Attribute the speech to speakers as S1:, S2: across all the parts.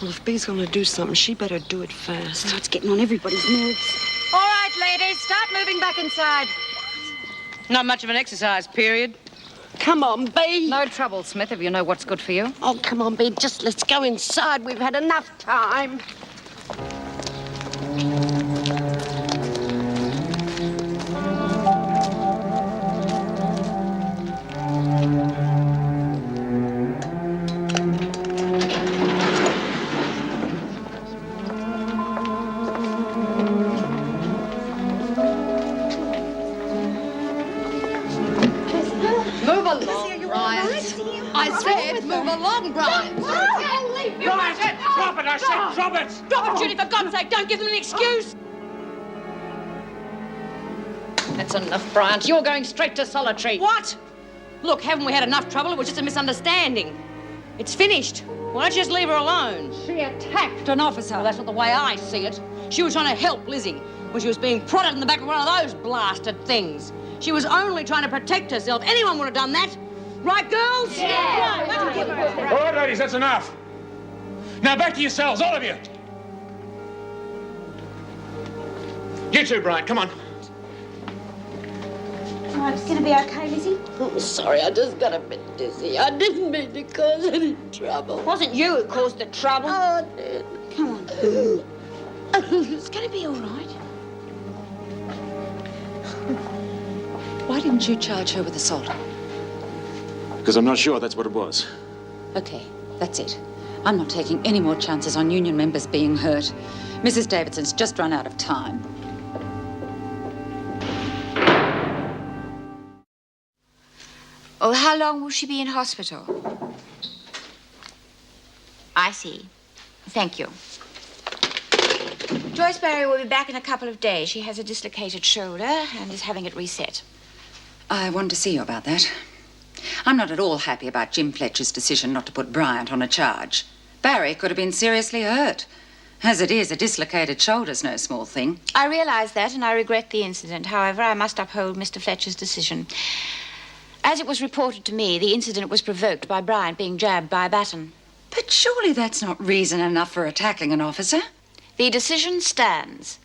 S1: Well, if Bee's going to do something, she better do it fast.
S2: Oh, it's getting on everybody's nerves.
S3: All right, ladies, start moving back inside. Not much of an exercise period.
S1: Come on, Bee.
S3: No trouble, Smith, if you know what's good for you.
S1: Oh, come on, Bee. Just let's go inside. We've had enough time.
S4: Brian, drop it! I said drop it!
S3: Drop it, Judy, for God's sake. Don't give them an excuse. That's enough, Bryant. You're going straight to solitary. What? Look, haven't we had enough trouble? It was just a misunderstanding. It's finished. Why don't you just leave her alone? She attacked an officer. Well, that's not the way I see it. She was trying to help Lizzie when she was being prodded in the back of one of those blasted things. She was only trying to protect herself. Anyone would have done that. Right, girls? Yeah. Right.
S4: All right, ladies, that's enough. Now back to yourselves, all of you. You too, Brian, come on.
S2: Oh, it's going to be okay, Lizzie?
S1: I'm sorry, I just got a bit dizzy. I didn't mean to cause any trouble.
S3: It wasn't you who caused the trouble.
S1: Oh, I did.
S2: Come on. It's going to be all right.
S5: Why didn't you charge her with assault?
S4: Because I'm not sure that's what it was.
S5: Okay, that's it. I'm not taking any more chances on union members being hurt. Mrs. Davidson's just run out of time.
S2: Oh, how long will she be in hospital? I see. Thank you. Joyce Barry will be back in a couple of days. She has a dislocated shoulder and is having it reset.
S5: I wanted to see you about that. I'm not at all happy about Jim Fletcher's decision not to put Bryant on a charge. Barry could have been seriously hurt. As it is, a dislocated shoulder's no small thing.
S2: I realize that, and I regret the incident. However, I must uphold Mr. Fletcher's decision. As it was reported to me, the incident was provoked by Bryant being jabbed by a baton.
S5: But surely that's not reason enough for attacking an officer.
S2: The decision stands.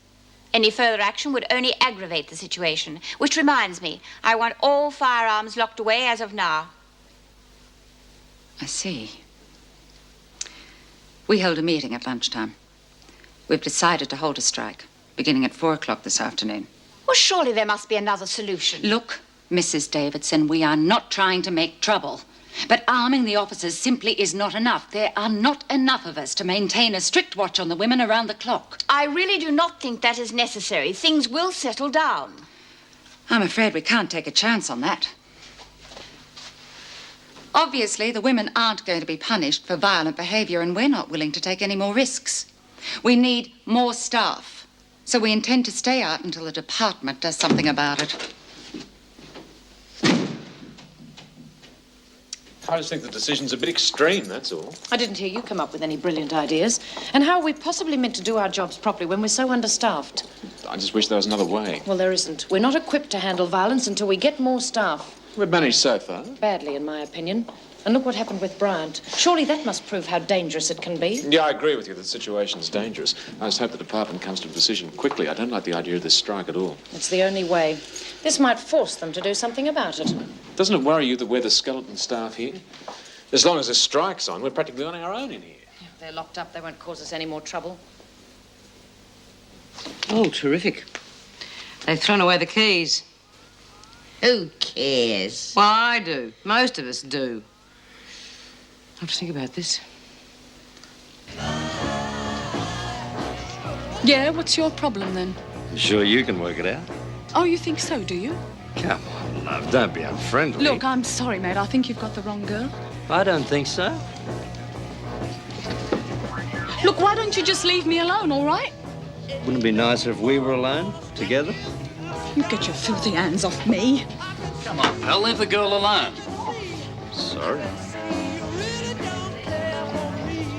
S2: Any further action would only aggravate the situation. Which reminds me, I want all firearms locked away as of now.
S5: I see. We held a meeting at lunchtime. We've decided to hold a strike, beginning at 4 o'clock this afternoon.
S2: Well, surely there must be another solution.
S5: Look, Mrs. Davidson, we are not trying to make trouble. But arming the officers simply is not enough. There are not enough of us to maintain a strict watch on the women around the clock.
S2: I really do not think that is necessary. Things will settle down.
S5: I'm afraid we can't take a chance on that. Obviously, the women aren't going to be punished for violent behavior, and we're not willing to take any more risks. We need more staff, so we intend to stay out until the department does something about it.
S4: I just think the decision's a bit extreme, that's all.
S6: I didn't hear you come up with any brilliant ideas. And how are we possibly meant to do our jobs properly when we're so understaffed?
S4: I just wish there was another way.
S6: Well, there isn't. We're not equipped to handle violence until we get more staff.
S4: We've managed so far.
S6: Badly, in my opinion. And look what happened with Bryant. Surely that must prove how dangerous it can be.
S4: Yeah, I agree with you. The situation's dangerous. I just hope the department comes to a decision quickly. I don't like the idea of this strike at all.
S6: It's the only way. This might force them to do something about it.
S4: Doesn't it worry you that we're the skeleton staff here? As long as this strike's on, we're practically on our own in here.
S6: If they're locked up, they won't cause us any more trouble.
S3: Oh, terrific. They've thrown away the keys.
S1: Who cares?
S3: Well, I do. Most of us do. I'll have to think about this.
S7: Yeah, what's your problem then?
S8: Sure you can work it out.
S7: Oh, you think so, do you?
S8: Come on, love, don't be unfriendly.
S7: Look, I'm sorry, mate. I think you've got the wrong girl.
S8: I don't think so.
S7: Look, why don't you just leave me alone, all right?
S8: Wouldn't it be nicer if we were alone, together?
S7: You get your filthy hands off me.
S9: Come on, pal, leave the girl alone.
S8: Sorry.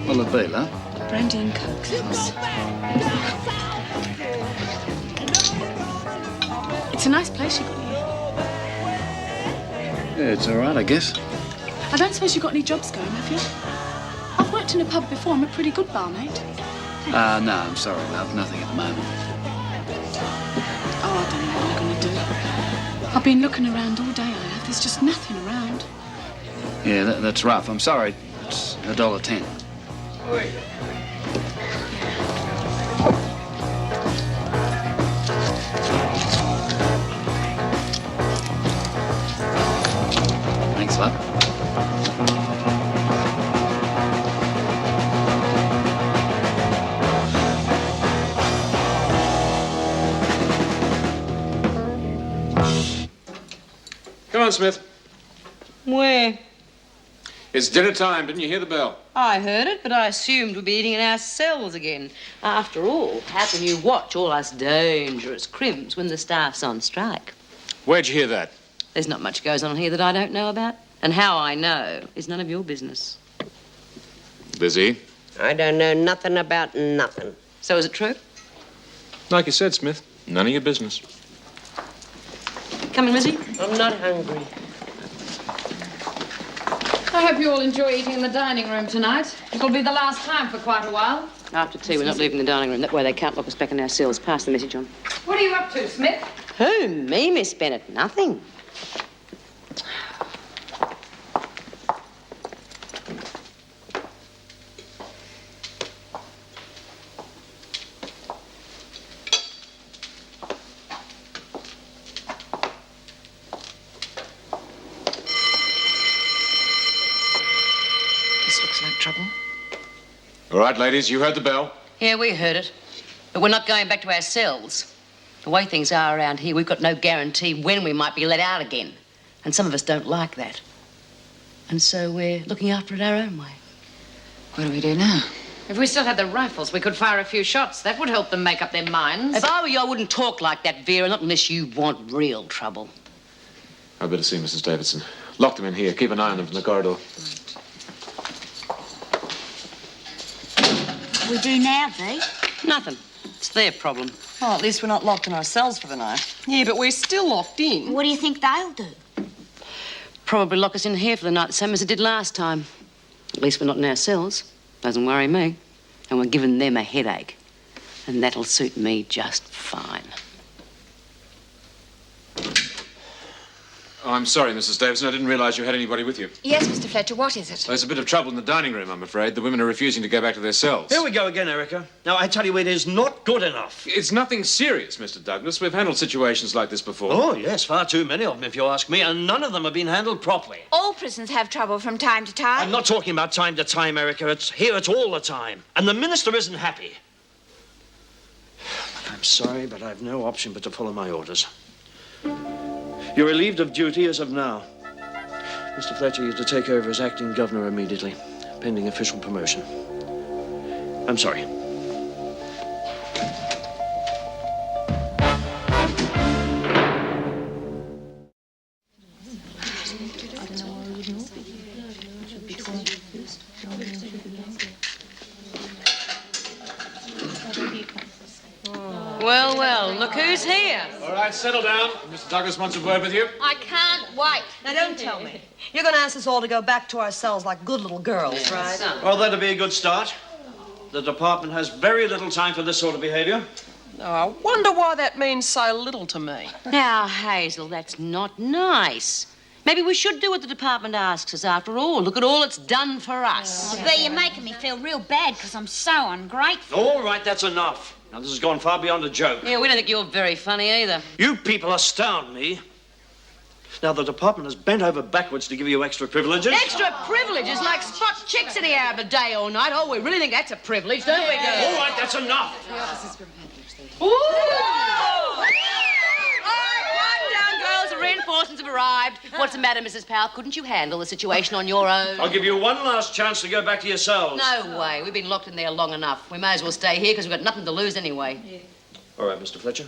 S9: What'll it be, love?
S7: Brandy and Coke, thanks. It's a nice place you got here.
S9: Yeah, it's all right, I guess.
S7: I don't suppose you got any jobs going, have you? I've I've worked in a pub before. I'm a pretty good barmaid.
S9: No, I'm sorry, love. Nothing at the moment.
S7: Oh, I don't know what I'm going to do. I've been looking around all day, I have. There's just nothing around.
S9: Yeah, that's rough. I'm sorry. It's $1.10. Thanks, love.
S4: Come on, Smith.
S3: Where?
S4: It's dinner time. Didn't you hear the bell?
S3: I heard it, but I assumed we'd be eating in our cells again. After all, how can you watch all us dangerous crimps when the staff's on strike?
S4: Where'd you hear that?
S3: There's not much goes on here that I don't know about. And how I know is none of your business.
S4: Busy?
S1: I don't know nothing about nothing.
S3: So is it true?
S4: Like you said, Smith, none of your business.
S3: Coming, Lizzie?
S1: I'm not hungry.
S6: I hope you all enjoy eating in the dining room tonight. It'll be the last time for quite a while.
S3: After tea, we're not leaving the dining room. That way they can't lock us back in our cells. Pass the message on.
S6: What are you up to, Smith?
S3: Who? Me, Miss Bennett? Nothing. This looks like trouble.
S4: All right, ladies, you heard the bell.
S3: Yeah, we heard it. But we're not going back to our cells. The way things are around here, we've got no guarantee when we might be let out again. And some of us don't like that. And so we're looking after it our own way.
S5: What do we do now?
S6: If we still had the rifles, we could fire a few shots. That would help them make up their minds.
S3: If I were you, I wouldn't talk like that, Vera, not unless you want real trouble.
S4: I'd better see Mrs. Davidson. Lock them in here. Keep an eye on them from the corridor.
S1: We do now, Dee?
S3: Nothing. It's their problem.
S10: Well, at least we're not locked in our cells for the night. Yeah, but we're still locked in.
S1: What do you think they'll do?
S3: Probably lock us in here for the night, the same as it did last time. At least we're not in our cells. Doesn't worry me. And we're giving them a headache. And that'll suit me just fine.
S4: Oh, I'm sorry, Mrs. Davidson. I didn't realize you had anybody with you.
S2: Yes, Mr. Fletcher, what is it?
S4: There's a bit of trouble in the dining room, I'm afraid. The women are refusing to go back to their cells.
S8: Here we go again, Erica. Now, I tell you, it is not good enough.
S4: It's nothing serious, Mr. Douglas. We've handled situations like this before.
S8: Oh, yes, far too many of them, if you ask me, and none of them have been handled properly.
S2: All prisons have trouble from time to time.
S8: I'm not talking about time to time, Erica. It's all the time. And the minister isn't happy. I'm sorry, but I've no option but to follow my orders. You're relieved of duty as of now. Mr. Fletcher, you're to take over as acting governor immediately, pending official promotion. I'm sorry.
S3: Well, well, look who's here.
S4: All right, settle down. Mr. Douglas wants a word with you.
S10: I can't wait. Now, don't tell me. You're going to ask us all to go back to our cells like good little girls, right?
S8: Well, that'll be a good start. The department has very little time for this sort of behavior.
S10: Oh, I wonder why that means so little to me.
S3: Now, Hazel, that's not nice. Maybe we should do what the department asks us after all. Look at all it's done for us.
S1: But you're making me feel real bad because I'm so ungrateful.
S8: All right, that's enough. Now, this has gone far beyond a joke.
S3: Yeah, we don't think you're very funny either.
S8: You people astound me. Now, the department has bent over backwards to give you extra privileges.
S3: Extra privileges like spot chicks in the air of the day or night. Oh, we really think that's a privilege, don't we, girls?
S8: All right, that's enough.
S3: Ooh! All right, one down, girls. The reinforcements have arrived. What's the matter, Mrs. Powell? Couldn't you handle the situation on your own?
S8: I'll give you one last chance to go back to your cells.
S3: No way. We've been locked in there long enough. We may as well stay here because we've got nothing to lose anyway. Yeah.
S8: All right, Mr. Fletcher.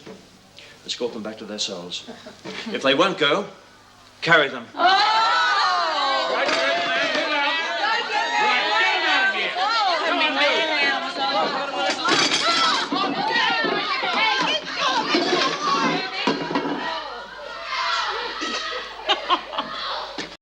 S8: Escort them back to their cells. If they won't go, carry them.
S3: Oh!